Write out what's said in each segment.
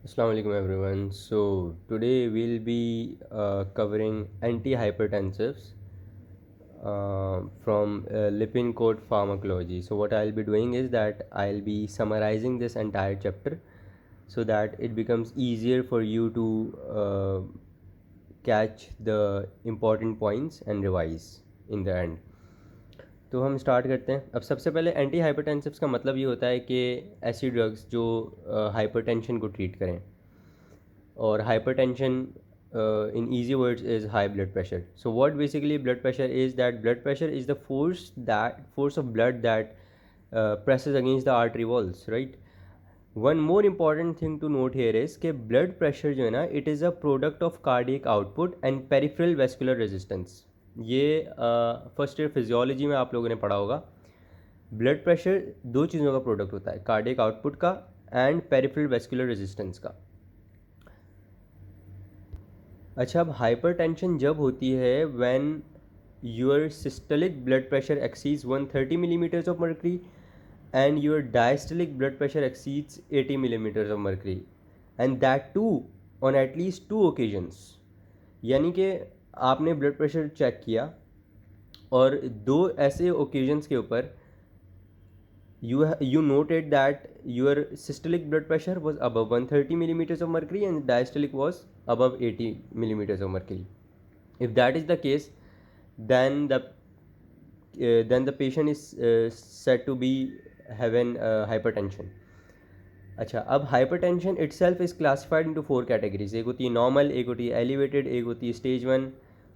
Assalamu alaikum everyone. So today we'll be covering antihypertensives from Lipin Code Pharmacology. So what I'll be doing is that I'll be summarizing this entire chapter so that it becomes easier for you to catch the important points and revise in the end. तो हम start करते हैं। अब सबसे पहले anti हाइपरटेंसिव्स का मतलब ये होता है कि ऐसी ड्रग्स जो हाइपरटेंशन को ट्रीट करें, और hypertension in easy words is high blood pressure. So what basically blood pressure is, that blood pressure is the force of blood that presses against the artery walls, right? One more important thing to note here is कि blood pressure जो है ना, it is a product of cardiac output and peripheral vascular resistance. ये first year physiology में आप लोगों ने पढ़ा होगा। ब्लड प्रेशर दो चीज़ों का प्रोडक्ट होता है, कार्डियक आउटपुट का एंड पेरिफेरल वेस्कुलर रेजिस्टेंस का। अच्छा, अब हाइपरटेंशन जब होती है when your systolic blood pressure exceeds 130 millimeters of mercury and your diastolic blood pressure exceeds 80 millimeters of mercury, and that too on at least 2 occasions। यानी कि आपने ब्लड प्रेशर चेक किया और दो ऐसे ओकेजन्स के ऊपर you noted that your systolic blood pressure was above 130 millimeters of mercury and diastolic was above 80 millimeters of mercury. If that is the case, then the patient is said to be having hypertension. अच्छा, अब hypertension itself is classified into 4 categories. एक होती है normal, एक होती है elevated, एक होती है stage 1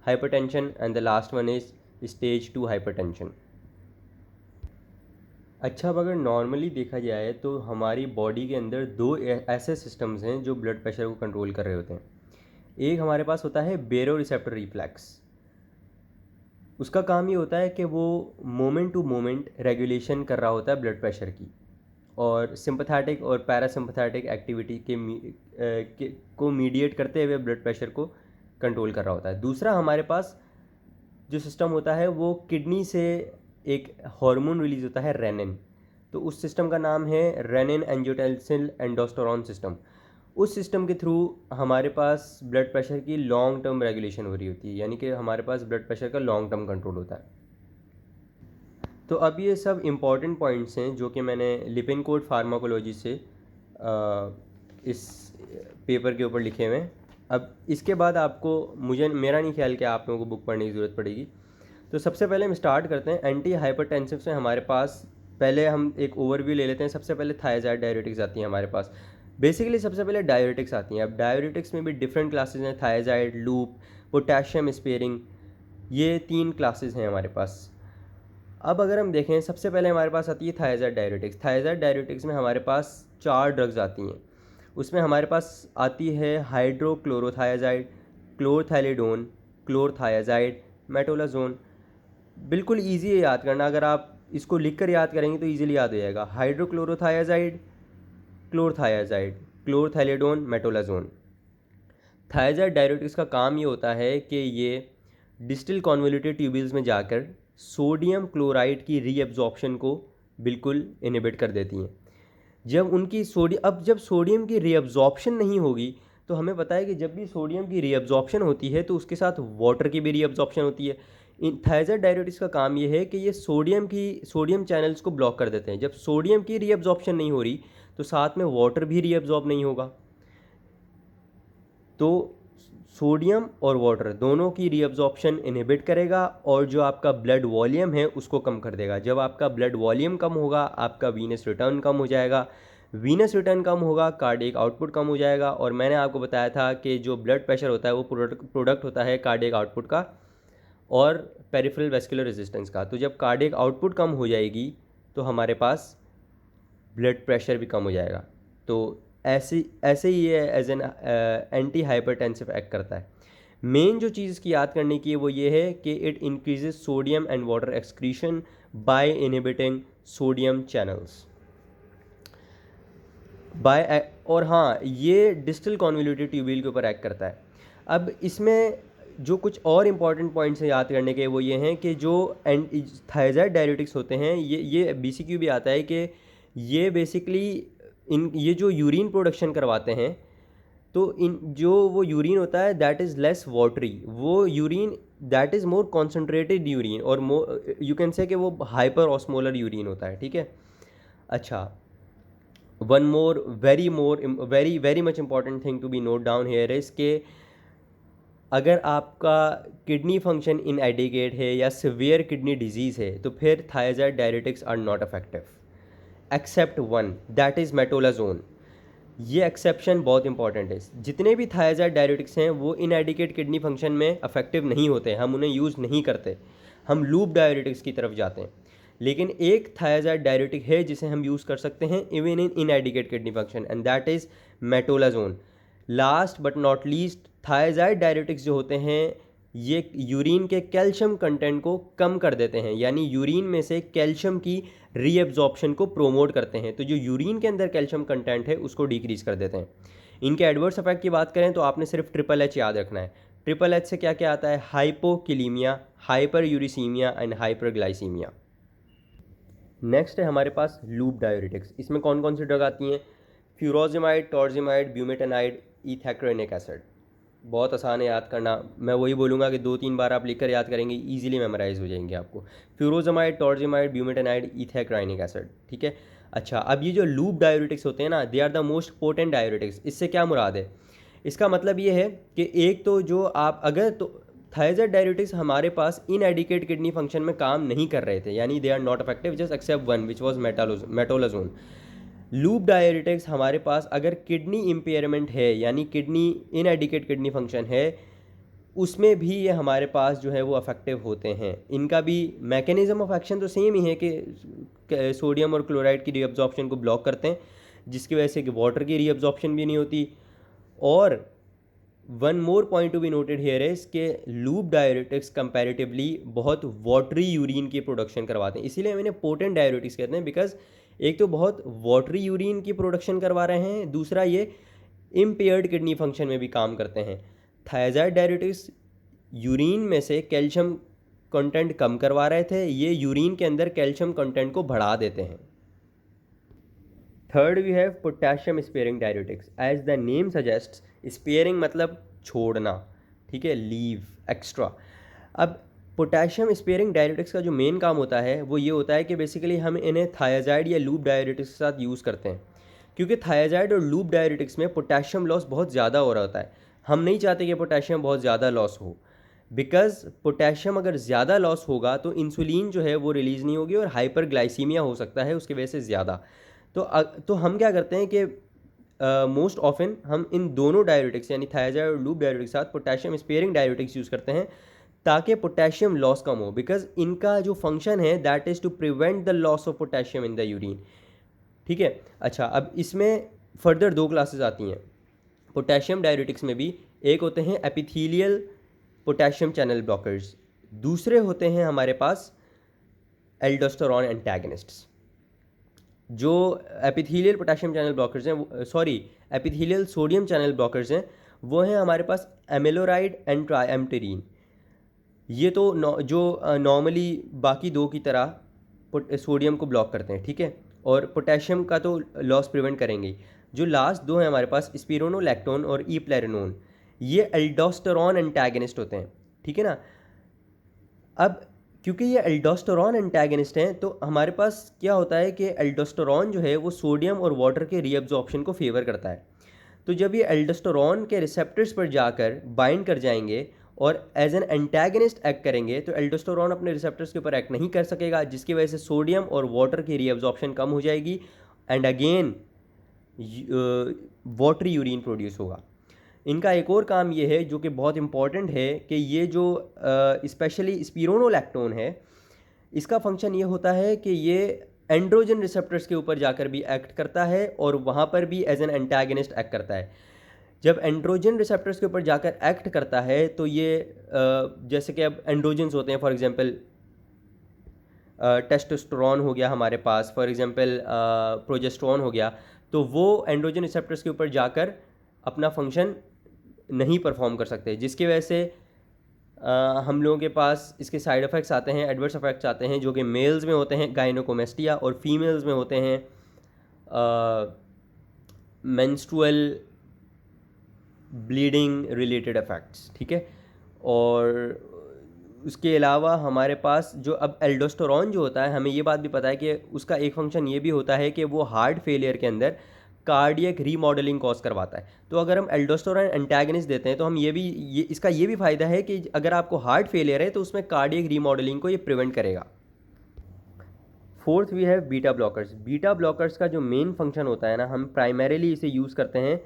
hypertension and the last one is stage 2 hypertension. अच्छा, अब अगर नॉर्मली देखा जाए तो हमारी बॉडी के अंदर दो ऐसे सिस्टम्स हैं जो ब्लड प्रेशर को कंट्रोल कर रहे होते हैं। एक हमारे पास होता है बेरो रिसेप्टर रिफ्लेक्स। उसका काम ये होता है कि वो मोमेंट टू मोमेंट रेगुलेशन कर रहा होता है ब्लड प्रेशर की, और सिंपैथेटिक और पैरासिम्पैथेटिक एक्टिविटी को मीडिएट करते हुए ब्लड प्रेशर को कंट्रोल कर रहा होता है। दूसरा हमारे पास जो सिस्टम होता है वो किडनी से एक हार्मोन रिलीज होता है रेनिन, तो उस सिस्टम का नाम है रेनिन एंजियोटेंसिन एंडोस्टेरोन सिस्टम। उस सिस्टम के थ्रू हमारे पास ब्लड प्रेशर की लॉन्ग टर्म रेगुलेशन हो रही होती है, यानी कि हमारे पास ब्लड प्रेशर का लॉन्ग टर्म कंट्रोल होता है। तो अब ये सब इम्पॉर्टेंट पॉइंट्स हैं जो कि मैंने लिपिन कोड फार्माकोलॉजी से इस पेपर के ऊपर लिखे हुए हैं। अब इसके बाद आपको मेरा नहीं ख्याल कि आप लोगों को बुक पढ़ने की ज़रूरत पड़ेगी। तो सबसे पहले हम स्टार्ट करते हैं एंटी हाइपरटेंसिव से। हमारे पास पहले हम एक ओवरव्यू ले लेते हैं। सबसे पहले थायजाइड डाययूरेटिक्स आती हैं हमारे पास। बेसिकली सबसे पहले डाययूरेटिक्स आती हैं। अब डाययूरेटिक्स में भी डिफरेंट क्लासेस हैं, थायजाइड, लूप, पोटेशियम स्पेयरिंग, ये 3 क्लासेस हैं हमारे पास। अब अगर हम देखें, सबसे पहले हमारे पास आती है थायजाइड डाययूरेटिक्स। थायजाइड डाययूरेटिक्स में हमारे पास 4 ड्रग्स आती हैं। उसमें हमारे पास आती है हाइड्रोक्लोरोथायाजाइड, क्लोरथैलिडोन, क्लोरथायाजाइड, मेटोलाजोन। बिल्कुल ईजी है याद करना, अगर आप इसको लिख कर याद करेंगे तो ईजिली याद हो जाएगा। हाइड्रोक्लोरोथायाजाइड, क्लोरथायाजाइड, क्लोरथैलिडोन, मेटोलाजोन। थायजाइड डाययूरेटिक्स का काम ये होता है कि ये डिस्टिल कॉन्वोल्यूटेड ट्यूब्यूल्स में जाकर सोडियम क्लोराइड की रीअब्जॉर्प्शन को बिल्कुल इनहिबिट कर देती हैं। जब सोडियम की रीअब्जॉर्प्शन नहीं होगी, तो हमें पता है कि जब भी सोडियम की रीअब्जॉर्प्शन होती है तो उसके साथ वाटर की भी रीअब्जॉर्प्शन होती है। इन थायजाइड डाययूरेटिक्स का काम ये है कि ये सोडियम चैनल्स को ब्लॉक कर देते हैं। जब सोडियम की रीअब्जॉर्प्शन नहीं हो रही तो साथ में वाटर भी रीअब्जॉर्ब नहीं होगा, तो सोडियम और वाटर दोनों की रीअब्जॉर्प्शन इनहिबिट करेगा और जो आपका ब्लड वॉल्यूम है उसको कम कर देगा। जब आपका ब्लड वॉल्यूम कम होगा, आपका वीनस रिटर्न कम हो जाएगा। वीनस रिटर्न कम होगा, कार्डियक आउटपुट कम हो जाएगा। और मैंने आपको बताया था कि जो ब्लड प्रेशर होता है वो प्रोडक्ट होता है कार्डियक आउटपुट का और पेरिफेरल वेस्कुलर रेजिस्टेंस का। तो जब कार्डियक आउटपुट कम हो जाएगी तो हमारे पास ब्लड प्रेशर भी कम हो जाएगा। तो ऐसे ही ये as an anti hypertensive act करता है। मेन जो चीज़ इसकी याद करने की है वो ये है कि it increases sodium and water excretion by inhibiting sodium channels और हाँ, ये डिस्टल कॉन्वोल्यूटेड ट्यूब्यूल के ऊपर एक्ट करता है। अब इसमें जो कुछ और इम्पॉर्टेंट पॉइंट्स हैं याद करने के, वो ये हैं कि जो थायजाइड डाययूरेटिक्स होते हैं, ये BCQ भी आता है कि ये बेसिकली ये जो यूरिन प्रोडक्शन करवाते हैं, तो इन जो वो यूरिन होता है दैट इज़ लेस वाटरी, वो urine that is more concentrated urine, और मोर यू कैन से कि वो हाइपर ऑस्मोलर यूरिन होता है, ठीक है। अच्छा, one very very much important thing to be note down here is के अगर आपका किडनी फंक्शन इनएडिक्वेट है या सिवियर किडनी डिजीज़ है तो फिर thiazide diuretics are not effective except one, that is metolazone. ये एक्सेप्शन बहुत इंपॉर्टेंट है। जितने भी थायराइड डायरेटिक्स हैं वो इनएडिक्वेट किडनी फंक्शन में इफेक्टिव नहीं होते, हम उन्हें यूज़ नहीं करते, हम लूप डायरेटिक्स की तरफ जाते हैं। लेकिन एक थायराइड डायरेटिक है जिसे हम यूज़ कर सकते हैं even in inadequate kidney function, and that is metolazone. Last but not least, thiazide diuretics जो होते हैं ये यूरिन के कैल्शियम कंटेंट को कम कर देते हैं, यानी यूरिन में से कैल्शियम की रीएब्जॉर्प्शन को प्रोमोट करते हैं, तो जो यूरिन के अंदर कैल्शियम कंटेंट है उसको डिक्रीज़ कर देते हैं। इनके एडवर्स इफेक्ट की बात करें तो आपने सिर्फ ट्रिपल एच याद रखना है। ट्रिपल एच से क्या क्या आता है? Hypokalemia, hyperuricemia and hyperglycemia. Next है हमारे पास लूप डायरेटिक्स। इसमें कौन कौन सी ड्रग आती हैं? फ्यूरोजिमाइड, टॉर्जिमाइड, ब्यूमेटेनाइड, इथैक्रोनिक एसिड। बहुत आसान है याद करना, मैं वही बोलूँगा कि 2-3 बार आप लिखकर याद करेंगे, इजीली मेमोराइज हो जाएंगे आपको। फ्यूरोजमाइड, टॉर्जिमाइड, ब्यूमेटेनाइड, इथैक्राइनिक एसिड, ठीक है। अच्छा, अब ये जो लूप डायरेटिक्स होते हैं ना, they are the most potent diuretics. इससे क्या मुराद है? इसका मतलब ये है कि एक तो जो आप अगर तो थायराइड डायरेटिक्स हमारे पास इनएडिक्वेट किडनी फंक्शन में काम नहीं कर रहे थे, यानी they are not effective just except one which was metolazone. Loop diuretics हमारे पास अगर किडनी इम्पेयरमेंट है, यानी किडनी इनएडिक्वेट किडनी फंक्शन है, उसमें भी ये हमारे पास जो है वो अफेक्टिव होते हैं। इनका भी मैकेनिज्म ऑफ एक्शन तो सेम ही है कि सोडियम और क्लोराइड की रीअब्जॉर्प्शन को ब्लॉक करते हैं, जिसकी वजह से कि वाटर की रीअब्जॉर्प्शन भी नहीं होती। और one more point to be noted here है कि लूप डायरेटिक्स कंपैरेटिवली बहुत वाटरी यूरिन की प्रोडक्शन करवाते हैं, इसीलिए मैंने पोटेंट डायरेटिक्स कहते हैं, बिकॉज एक तो बहुत वाटरी यूरिन की प्रोडक्शन करवा रहे हैं, दूसरा ये इम्पेयर्ड किडनी फंक्शन में भी काम करते हैं। थायराइड डायरेटिक्स यूरिन में से कैल्शियम कंटेंट कम करवा रहे थे, ये यूरिन के अंदर कैल्शियम कंटेंट को बढ़ा देते हैं। Third we have potassium sparing diuretics. As the name suggests, sparing मतलब छोड़ना, ठीक है, लीव, एक्स्ट्रा। अब पोटेशियम स्पेयरिंग डायरेटिक्स का जो मेन काम होता है वो ये होता है कि बेसिकली हम इन्हें थायराइड या लूप डायरेटिक्स के साथ यूज़ करते हैं, क्योंकि थायराइड और लूप डायरेटिक्स में पोटेशियम लॉस बहुत ज़्यादा हो रहा होता है। हम नहीं चाहते कि पोटेशियम बहुत ज़्यादा लॉस हो, बिकॉज पोटेशियम अगर ज़्यादा लॉस होगा तो इंसुलिन जो है वो रिलीज़ नहीं होगी और हाइपरग्लाइसीमिया हो सकता है उसकी वजह से ज़्यादा। तो हम क्या करते हैं कि मोस्ट ऑफन हम इन दोनों डायरेटिक्स यानी थायराइड और लूप डायरेटिक्स के साथ पोटेशियम स्पेयरिंग डायरेटिक्स यूज़ करते हैं ताकि पोटेशियम लॉस कम हो, बिकॉज इनका जो फंक्शन है that is to prevent the loss of potassium in the urine, ठीक है। अच्छा, अब इसमें फर्दर 2 क्लासेस आती हैं पोटेशियम डायरेटिक्स में भी। एक होते हैं एपिथेलियल पोटेशियम चैनल ब्लॉकर्स, दूसरे होते हैं हमारे पास एल्डोस्टेरॉन एंटागनिस्ट्स। जो एपिथेलियल पोटेशियम चैनल ब्लॉकर्स हैं, sorry epithelial sodium channel blockers हैं, वो हैं हमारे पास एमिलोराइड एंड ट्राइएम्पटेरिन। ये तो जो नॉर्मली बाकी दो की तरह सोडियम को ब्लॉक करते हैं, ठीक है, और पोटेशियम का तो लॉस प्रिवेंट करेंगे। जो लास्ट दो हैं हमारे पास स्पिरोनोलैक्टोन और ईप्लेरिनोन, ये एल्डोस्टेरॉन एंटागनिस्ट होते हैं, ठीक है ना। अब क्योंकि ये एल्डोस्टेरॉन एंटागनिस्ट हैं तो हमारे पास क्या होता है कि एल्डोस्टेरॉन जो है वो सोडियम और वाटर के रीअब्जॉर्प्शन को फेवर करता है। तो जब ये एल्डोस्टेरॉन के रिसेप्टर्स पर जाकर बाइंड कर जाएंगे और एज एन एंटागनिस्ट एक्ट करेंगे तो एल्डोस्टेरॉन अपने रिसेप्टर्स के ऊपर एक्ट नहीं कर सकेगा, जिसकी वजह से सोडियम और वाटर की रीअब्जॉर्प्शन कम हो जाएगी and again watery urine produce होगा। इनका एक और काम ये है जो कि बहुत इंपॉर्टेंट है कि ये जो स्पेशली स्पिरोनोलैक्टोन है, इसका फंक्शन ये होता है कि ये एंड्रोजन रिसेप्टर्स के ऊपर जाकर भी एक्ट करता है और वहाँ पर भी एज एन एंटागनिस्ट एक्ट करता है। जब एंड्रोजन रिसेप्टर्स के ऊपर जाकर एक्ट करता है तो ये जैसे कि अब एंड्रोजन्स होते हैं, फॉर एग्जांपल टेस्टोस्टेरोन हो गया हमारे पास, फॉर एग्जांपल प्रोजेस्टेरोन हो गया, तो वो एंड्रोजन रिसेप्टर्स के ऊपर जाकर अपना फंक्शन नहीं परफॉर्म कर सकते, जिसकी वजह से हम लोगों के पास इसके साइड इफ़ेक्ट्स आते हैं, एडवर्स इफेक्ट्स आते हैं, जो कि मेल्स में होते हैं गायनोकोमेस्टिया और फीमेल्स में होते हैं मेंस्ट्रुअल ब्लीडिंग रिलेटेड इफ़ेक्ट्स, ठीक है। और उसके अलावा हमारे पास जो अब एल्डोस्टेरोन जो होता है, हमें ये बात भी पता है कि उसका एक फंक्शन ये भी होता है कि वो हार्ट फेलियर के अंदर कार्डियक रीमॉडलिंग कॉज करवाता है। तो अगर हम एल्डोस्टेरोन एंटागनिस्ट देते हैं तो हम इसका ये भी फ़ायदा है कि अगर आपको हार्ट फेलियर है तो उसमें कार्डियक रीमॉडलिंग को ये प्रिवेंट करेगा। Fourth we have beta blockers. Beta blockers का जो मेन फंक्शन होता है ना, हम प्राइमरीली इसे यूज़ करते हैं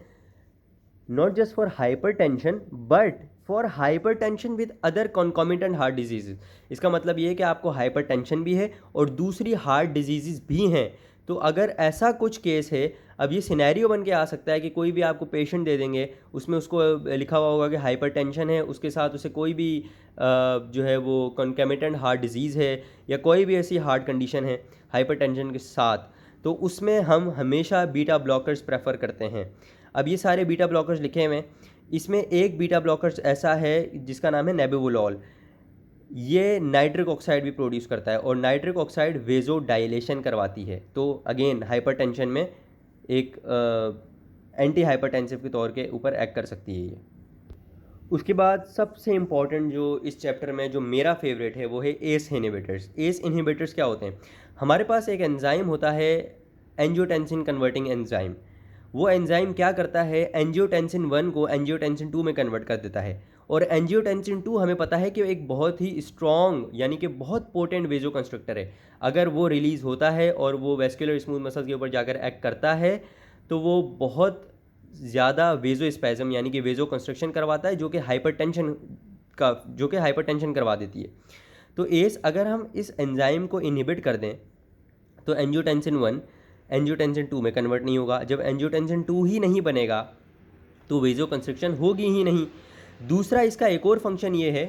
not just for hypertension but for hypertension with other concomitant heart disease. इसका मतलब ये है कि आपको हाइपरटेंशन भी है और दूसरी हार्ट डिजीज़ भी हैं। तो अगर ऐसा कुछ केस है, अब ये सिनेरियो बन के आ सकता है कि कोई भी आपको पेशेंट दे देंगे, उसमें उसको लिखा हुआ होगा कि हाइपरटेंशन है, उसके साथ उसे कोई भी जो है वो कॉन्कॉमिटेंट हार्ट डिजीज़ है या कोई भी ऐसी हार्ट कंडीशन है हाइपरटेंशन के साथ, तो उसमें हम हमेशा बीटा ब्लॉकर्स प्रेफर करते हैं। अब ये सारे बीटा ब्लॉकर्स लिखे हुए हैं, इसमें एक बीटा ब्लॉकर्स ऐसा है जिसका नाम है नेबिवोलॉल। ये नाइट्रिक ऑक्साइड भी प्रोड्यूस करता है और नाइट्रिक ऑक्साइड वेजो डायलेशन करवाती है। तो अगेन हाइपरटेंशन में एक एंटी हाइपरटेंसिव के तौर के ऊपर एक्ट कर सकती है ये। उसके बाद सबसे इम्पॉर्टेंट जो इस चैप्टर में जो मेरा फेवरेट है वो है एस इनहिबिटर्स। एस इनहिबिटर्स क्या होते हैं? हमारे पास एक एंजाइम होता है एंजियोटेंसिन कन्वर्टिंग एंजाइम। वो एंजाइम क्या करता है, एंजियोटेंसिन 1 को एंजियोटेंसिन 2 में कन्वर्ट कर देता है। और एंजियोटेंसिन 2 हमें पता है कि एक बहुत ही स्ट्रॉन्ग यानी कि बहुत पोटेंट वेजो कंस्ट्रक्टर है। अगर वो रिलीज़ होता है और वो वेस्कुलर स्मूथ मसल्स के ऊपर जाकर एक्ट करता है तो वो बहुत ज़्यादा वेजो स्पैज़म यानी कि वेजो कंस्ट्रक्शन करवाता है, जो कि हाइपरटेंशन करवा देती है। तो एस अगर हम इस एंजाइम को इनहिबिट कर दें तो एंजियोटेंसिन 1 एंजियोटेंसिन 2 में कन्वर्ट नहीं होगा। जब एंजियोटेंसिन 2 ही नहीं बनेगा तो वेजो कंस्ट्रक्शन होगी ही नहीं। दूसरा इसका एक और फंक्शन ये है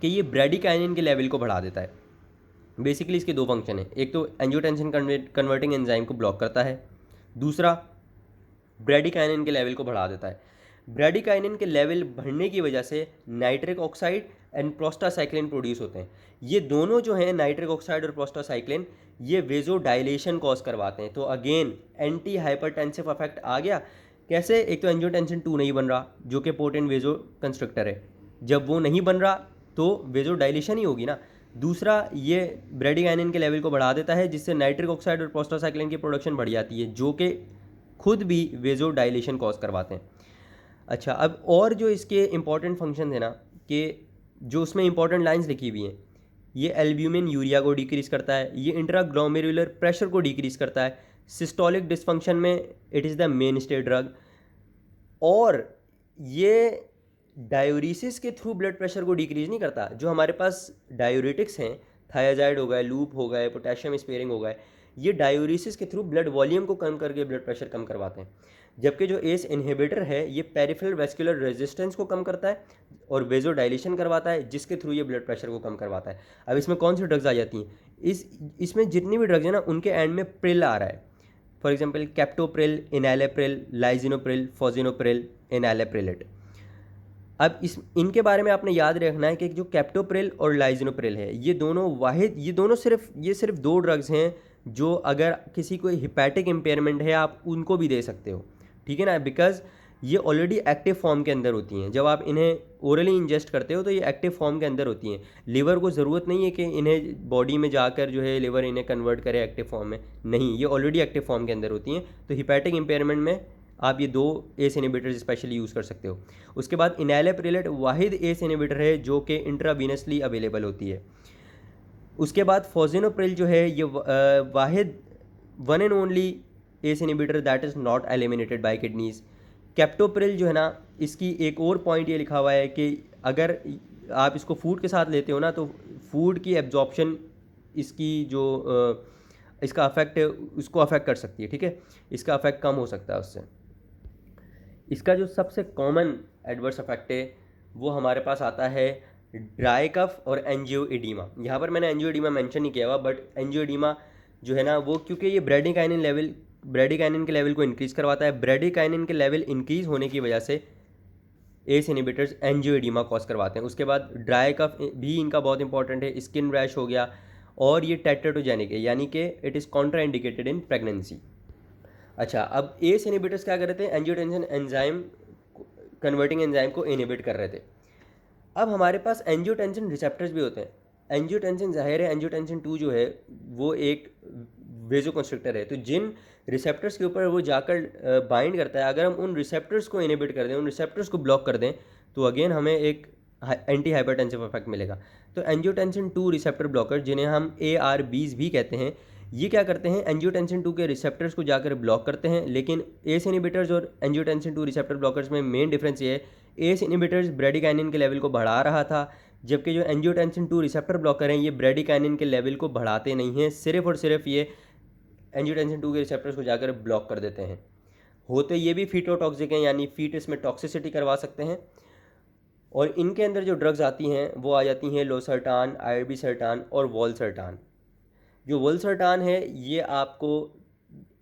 कि ये ब्रैडिकाइनिन के लेवल को बढ़ा देता है। बेसिकली इसके दो फंक्शन हैं, एक तो एंजियोटेंसिन कन्वर्टिंग एंजाइम को ब्लॉक करता है, दूसरा ब्रैडिकाइनिन के लेवल को बढ़ा देता है। ब्रैडिकाइनिन के लेवल बढ़ने की वजह से nitric oxide and prostacyclin produce होते हैं। ये दोनों जो हैं नाइट्रिक ऑक्साइड और प्रोस्टासाइक्लिन, ये वेजो डायलेशन कॉज करवाते हैं। तो अगेन एंटी हाइपरटेंसिव इफेक्ट आ गया। कैसे? एक तो एंजियोटेंसिन 2 नहीं बन रहा जो कि पोटेंट वेजो कंस्ट्रक्टर है, जब वो नहीं बन रहा तो वेजो डायलेशन ही होगी ना। दूसरा ये ब्रैडिकाइनिन के लेवल को बढ़ा देता है जिससे नाइट्रिक ऑक्साइड और प्रोस्टासाइक्लिन की प्रोडक्शन बढ़ जाती है, जो कि खुद भी वेजो डायलेशन कॉज करवाते हैं। अच्छा, अब और जो इसके इंपॉर्टेंट फंक्शन है ना, कि जो उसमें इंपॉर्टेंट लाइंस लिखी हुई हैं, ये एल्ब्यूमिन यूरिया को डिक्रीज़ करता है, ये इंट्राग्लोमेरुलर प्रेशर को डिक्रीज़ करता है, सिस्टोलिक डिस्फंक्शन में it is the main stay drug, और ये डायूरिसिस के थ्रू ब्लड प्रेशर को डिक्रीज़ नहीं करता। जो हमारे पास डायूरेटिक्स हैं, थायाजाइड हो गए, लूप हो गए, पोटेशियम स्पेयरिंग हो गए, ये डायूरिसिस के थ्रू ब्लड वॉल्यूम को कम करके ब्लड प्रेशर कम करवाते हैं। जबकि जो एस इनहिबिटर है ये पेरिफेरल वेस्कुलर रेजिस्टेंस को कम करता है और वेजो डायलेशन करवाता है, जिसके थ्रू ये ब्लड प्रेशर को कम करवाता है। अब इसमें कौन सी ड्रग्स आ जाती हैं? इसमें जितनी भी ड्रग्स हैं ना, उनके एंड में प्रिल आ रहा है। For example captopril, enalapril, lisinopril, fosinopril, enalaprilat. अब इनके बारे में आपने याद रखना है कि जो कैप्टोप्रिल और लाइजिनोप्रिल है, ये दोनों सिर्फ दो ड्रग्स हैं जो अगर किसी को हिपैटिक इम्पेयरमेंट है आप उनको भी दे सकते हो, ठीक है ना, बिकॉज ये ऑलरेडी एक्टिव फॉर्म के अंदर होती हैं। जब आप इन्हें ओरली इंजेस्ट करते हो तो ये एक्टिव फॉर्म के अंदर होती हैं। लिवर को ज़रूरत नहीं है कि इन्हें बॉडी में जाकर जो है लिवर इन्हें कन्वर्ट करे एक्टिव फॉर्म में, नहीं, ये ऑलरेडी एक्टिव फॉर्म के अंदर होती हैं। तो हिपैटिक इम्पेयरमेंट में आप ये दो एस इनहिबिटर्स स्पेशली यूज़ कर सकते हो। उसके बाद इनैलेप्रिलेट वाहिद एस इनहिबिटर है जो कि इंट्रावीनसली अवेलेबल होती है। उसके बाद फॉजिनोप्रिल जो है ये वाहिद one and only ACE inhibitor that is not eliminated by kidneys. Captopril जो है ना, इसकी एक और पॉइंट ये लिखा हुआ है कि अगर आप इसको फूड के साथ लेते हो ना तो फूड की एब्जॉर्प्शन इसकी जो इसका अफेक्ट है उसको अफेक्ट कर सकती है, ठीक है, इसका अफेक्ट कम हो सकता है उससे। इसका जो सबसे कॉमन एडवर्स इफेक्ट है वो हमारे पास आता है ड्राई कफ और एंजियोइडीमा। यहाँ पर मैंने एंजियोइडीमा मेंशन नहीं किया हुआ, बट एंजियोइडीमा जो है ना वो क्योंकि ये ब्रैडिकाइनिन के लेवल को इंक्रीज़ करवाता है। ब्रैडिकाइनिन के लेवल इंक्रीज़ होने की वजह से एस इनहिबिटर्स एंजियोइडीमा कॉज करवाते हैं। उसके बाद ड्राई कफ भी इनका बहुत इंपॉर्टेंट है, स्किन रैश हो गया, और ये टेट्राटोजेनिक है यानी कि it is contraindicated in pregnancy. अच्छा, अब एस इनहिबिटर्स क्या करते हैं? एंजियोटेंसिन एंजाइम कन्वर्टिंग एंजाइम को इनहिबिट कर रहे थे। अब हमारे पास एंजियोटेंसिन रिसेप्टर्स भी होते हैं। एंजियोटेंसिन ज़ाहिर है एंजियोटेंसिन 2 जो है वो एक वेजोकंस्ट्रिक्टर है, तो जिन रिसेप्टर्स के ऊपर वो जाकर बाइंड करता है, अगर हम उन रिसेप्टर्स को इनहिबिट कर दें, उन रिसेप्टर्स को ब्लॉक कर दें, तो अगेन हमें एक एंटी हाइपरटेंसिव इफेक्ट मिलेगा। तो एंजियोटेंसिन 2 रिसेप्टर ब्लॉकर, जिन्हें हम ARBs भी कहते हैं, ये क्या करते हैं, एंजियोटेंसिन 2 के रिसेप्टर्स को जाकर ब्लॉक करते हैं। लेकिन एस इनहिबिटर्स और एंजियोटेंसिन 2 रिसेप्टर ब्लॉकर्स में मेन डिफरेंस ये है, एस इनहिबिटर्स ब्रेडिकाइनिन के लेवल को बढ़ा रहा था, जबकि जो एंजियोटेंसिन 2 रिसेप्टर ब्लॉकर हैं ये ब्रेडिकाइनिन के लेवल को बढ़ाते नहीं हैं, सिर्फ और सिर्फ ये एंजियोटेंसिन 2 के रिसेप्टर्स को जाकर ब्लॉक कर देते हैं। होते ये भी फीटोटॉक्सिक हैं, यानी फीटस में टॉक्सिसिटी करवा सकते हैं। और इनके अंदर जो ड्रग्स आती हैं वो आ जाती हैं लोसर्टान, आयरबीसर्टान और वोल्सर्टान। जो वोल्सर्टान है ये आपको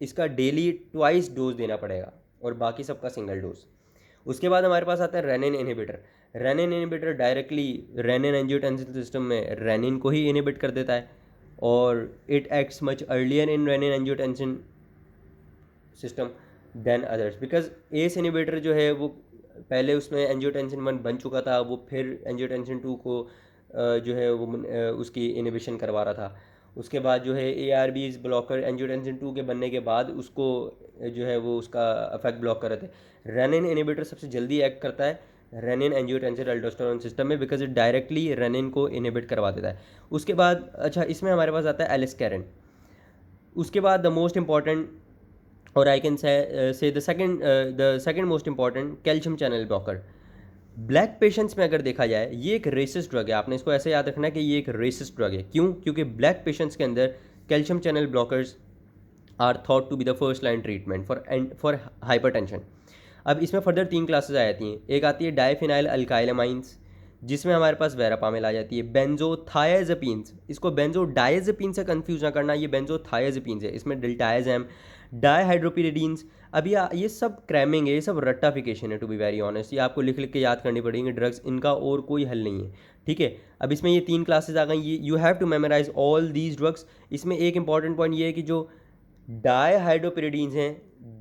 इसका डेली 2 डोज देना पड़ेगा और बाकी सबका सिंगल डोज। उसके बाद हमारे पास आता है renin inhibitor. Renin inhibitor directly renin angiotensin system में रेनिन को ही इनहिबिट कर देता है और it acts much earlier in renin angiotensin system than others, because ACE inhibitor जो है वो पहले उसमें एंजियोटेंसिन 1 बन चुका था, वो फिर एंजियोटेंसिन 2 को जो है वो उसकी इनहिबिशन करवा रहा था। उसके बाद जो है ARBs ब्लॉकर एंजियोटेंसिन 2 के बनने के बाद उसको जो है वो उसका इफेक्ट ब्लॉक कर रहे थे। रेनिन इनहिबिटर सबसे जल्दी एक्ट करता है रेनिन एंजियोटेंसिन अल्डोस्टेरोन सिस्टम में, बिकॉज इट डायरेक्टली रेनिन को इनहिबिट करवा देता है। उसके बाद अच्छा इसमें हमारे पास आता है एलिस्कैरिन। उसके बाद द मोस्ट इंपॉर्टेंट, और I can say the second most important, calcium channel blocker. Black patients में अगर देखा जाए ये एक रेसिस्ट ड्रग है, आपने इसको ऐसे याद रखना है कि ये एक रेसिस्ट ड्रग है। क्यों? क्योंकि ब्लैक पेशेंट्स के अंदर calcium channel blockers are thought to be the first line treatment for hypertension. अब इसमें फर्दर 3 क्लासेस आ जाती हैं। एक आती है डाइफिनाइल अल्काइलामाइंस, जिसमें हमारे पास वेरापामिल आ जाती है। बेंजोथायाजेपिन्स, इसको बेंजोडायजेपिन से कंफ्यूज ना करना, ये बेंजोथायाजेपिन्स है, इसमें डिल्टाइजैम, डाईहाइड्रोपिरिडीन्स। अब ये सब क्रैमिंग है, ये सब रट्टाफिकेशन है, टू बी वेरी ऑनेस्ट। ये आपको लिख लिख के याद करनी पड़ेंगे ड्रग्स, इनका और कोई हल नहीं है, ठीक है। अब इसमें ये 3 क्लासेस आ गई, ये you have to memorize all these drugs. इसमें एक इंपॉर्टेंट पॉइंट ये है कि जो डाईहाइड्रोपिरिडीन्स हैं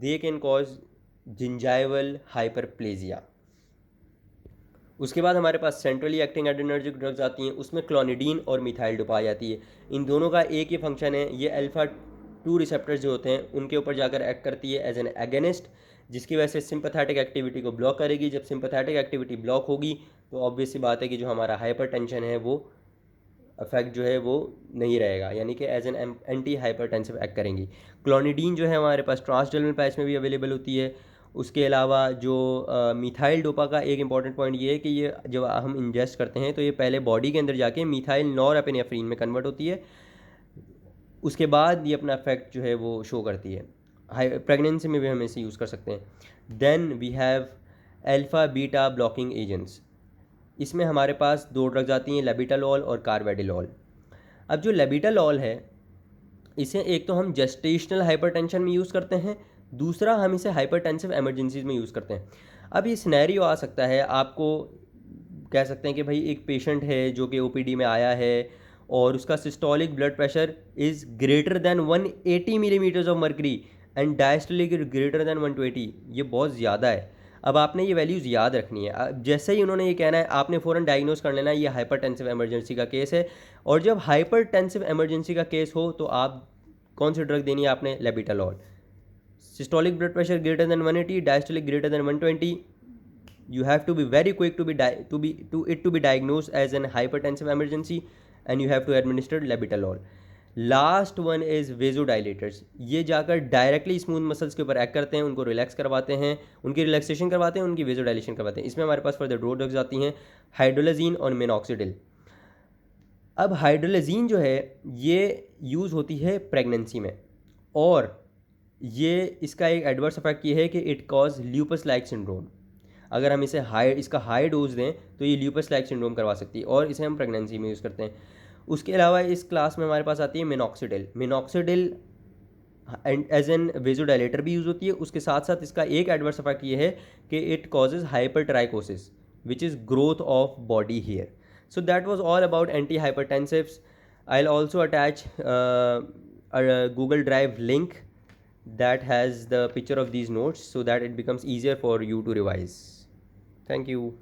they can cause gingival hyperplasia. उसके बाद हमारे पास सेंट्रली एक्टिंग एड्रेनर्जिक ड्रग्स आती हैं, उसमें क्लोनिडीन और मिथाइल डोपा आ जाती है। इन दोनों का एक ही फंक्शन है, ये अल्फा 2 रिसेप्टर्स जो होते हैं उनके ऊपर जाकर एक्ट करती है एज एन एगेनिस्ट, जिसकी वजह से सिंपैथेटिक एक्टिविटी को ब्लॉक करेगी। जब सिंपैथेटिक एक्टिविटी ब्लॉक होगी तो ऑब्वियस सी बात है कि जो हमारा हाइपरटेंशन है वो इफेक्ट जो है वो नहीं रहेगा, यानी कि as an anti hypertensive act करेंगी। क्लोनिडीन जो है हमारे पास ट्रांसडर्मल पैच में भी अवेलेबल होती है। उसके अलावा जो मिथाइल डोपा का एक इंपॉर्टेंट पॉइंट ये है कि ये जब हम इंजेस्ट करते हैं तो ये पहले बॉडी के अंदर जाके मिथाइल नॉरएपिनेफ्रिन में कन्वर्ट होती है, उसके बाद ये अपना इफेक्ट जो है वो शो करती है। प्रेगनेंसी में भी हम इसे यूज़ कर सकते हैं। Then we have alpha beta blocking agents. इसमें हमारे पास 2 ड्रग्स आती हैं, लेबिटालॉल और कार्वेडिलॉल। अब जो लेबिटालॉल है इसे एक तो हम जेस्टेशनल हाइपरटेंशन में यूज़ करते हैं, दूसरा हम इसे हाइपरटेंसिव इमरजेंसीज में यूज़ करते हैं। अब ये सिनेरियो आ सकता है, आपको कह सकते हैं कि भाई एक पेशेंट है जो कि OPD में आया है और उसका systolic blood pressure is greater than 180 millimetres of mercury and diastolic greater than 120। ये बहुत ज़्यादा है। अब आपने ये वैल्यूज़ याद रखनी है। जैसे ही उन्होंने ये कहना है आपने फ़ौरन डायग्नोस कर लेना है ये हाइपरटेंसिव इमरजेंसी का केस है। और जब हाइपरटेंसिव इमरजेंसी का केस हो तो आप कौन सी ड्रग देनी है आपने? Labetalol. Systolic blood pressure greater than 180, diastolic greater than 120, you have to be very quick to be diagnosed as an hypertensive emergency and you have to administer labetalol. Last one is vasodilators. ये जाकर directly smooth muscles के ऊपर act करते हैं, उनको relax करवाते हैं, उनकी रिलैक्सेशन करवाते हैं, उनकी वेजोडाइलेशन करवाते हैं। इसमें हमारे पास फर्दर 2 ड्रग्स आती हैं, हाइड्रोलाजीन और मिनॉक्सिडिल। अब हाइड्रोलाजीन जो है ये यूज़ होती है प्रेगनेंसी में, और ये इसका एक एडवर्स इफेक्ट ये है कि it cause lupus like syndrome. अगर हम इसे इसका हाई डोज दें तो ये ल्यूपस लाइक सिंड्रोम करवा सकती है, और इसे हम प्रेगनेंसी में यूज़ करते हैं। उसके अलावा इस क्लास में हमारे पास आती है minoxidil. Minoxidil as an vasodilator भी यूज़ होती है। उसके साथ साथ इसका एक एडवर्स इफेक्ट ये है कि it causes hypertrichosis which is growth of body hair. So that was all about antihypertensives. I'll also attach a Google Drive link that has the picture of these notes so that it becomes easier for you to revise. Thank you.